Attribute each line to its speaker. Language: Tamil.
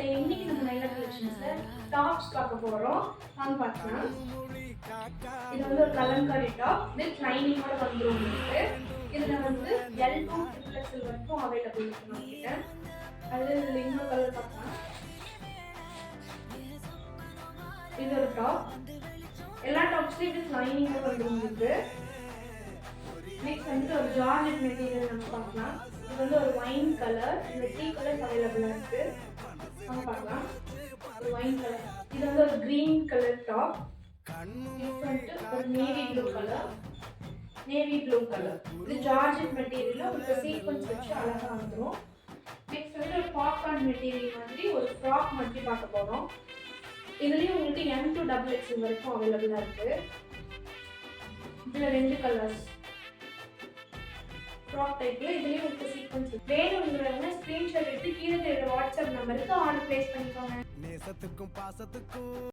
Speaker 1: மக்களே, இன்னைக்கு நம்ம நைலா கலெக்ஷன்ஸ்ல டாப்ஸ் பார்க்க போறோம். வாங்க பார்க்கலாம். இது வந்து ஒரு கலம்காரி டாப் வித் லைனிங்கோட வந்துரும் உங்களுக்கு. இதுல வந்து L to XXL வரைக்கும் அவைலபிள் இருக்கு நம்ம கிட்ட. அதுல இதுல இன்னொரு கலர் பார்க்கலாம். இது ஒரு டாப். எல்லா டாப்ஸ்லயும் வித் லைனிங்கோட வந்துரும் உங்களுக்கு. நெக்ஸ்ட் வந்து ஒரு ஜார்ஜெட் மெட்டீரியல் நம்ம பார்க்கலாம். இது வந்து ஒரு ஒயின் கலர். இந்த 3 கலர்ஸ் அவைலபிளா இருக்கு. நம்ம பார்க்கலாம். ஒரு ஒயின் கலர். இது வந்து ஒரு கிரீன் கலர் டாப். நெக்ஸ்ட் வந்து ஒரு navy blue colour. Navy blue colour. இது ஜார்ஜெட் மெட்டீரியல்ல உங்களுக்கு சீக்வென்ஸ் வச்சு அழகா வந்துரும். நெக்ஸ்ட் வந்து ஒரு பாப்கார்ன் மெட்டீரியல் மாதிரி ஒரு ஃப்ராக் மாதிரி பார்க்க போறோம். இதுலயும் உங்களுக்கு M to XXL வரைக்கும் அவைலபிளா இருக்கு. இதுல 2 கலர்ஸ். ஃப்ராக் டைப்ல இதுலயும் உங்களுக்கு சீக்வென்ஸ் வேணும்ங்கறவங்க ஸ்கிரீன்ஷாட் எடுத்து கீழ தெரியுற வாட்ஸ்அப் நம்பருக்கு ஆர்டர் பிளேஸ் பண்ணிக்கோங்க. நேசத்துக்கும் பாசத்துக்கும்